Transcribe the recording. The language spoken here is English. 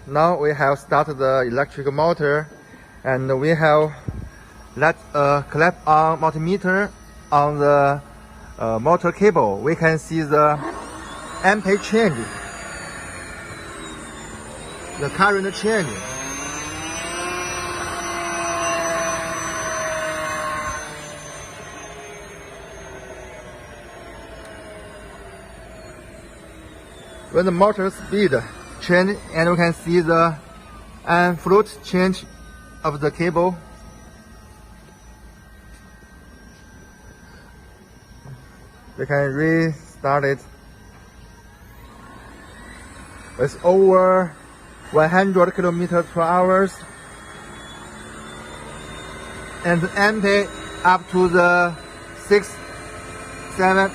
Now we have started the electric motor, and we have let clap on multimeter on the motor cable. We can see the ampere change, the current change. When the motor speed change, and you can see the float change of the cable. We can restart it. It's over 100 kilometers per hour, and the ampere up to the 6, 7